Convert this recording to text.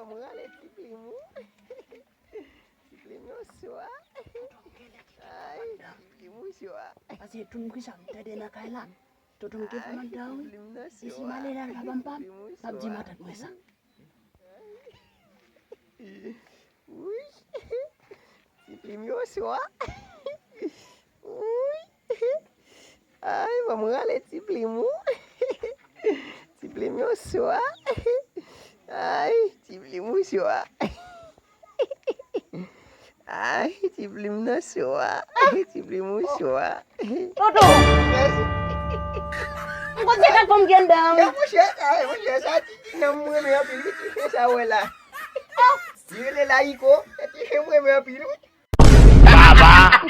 mamãe, tiplimu. Tiplimu sua. Ai, tiplimu sua. Pasti tunggu sampai dia nak kailan. Tutung dia pun tahu. Tiplimu Isi sua. maleran pabam babji mata kuesa. Ui. Tiplimu sua. Ui. Ai, mamãe, tiplimu. Tiplimu sua. Ai, tiplimu sua. Ai, tiplimu sua. Tiplimu sua. Toto. Kau cakap pembian dam. Ya mo siya sa namu me apili sa wala. Dile la iko, ti mo me apili. Baba.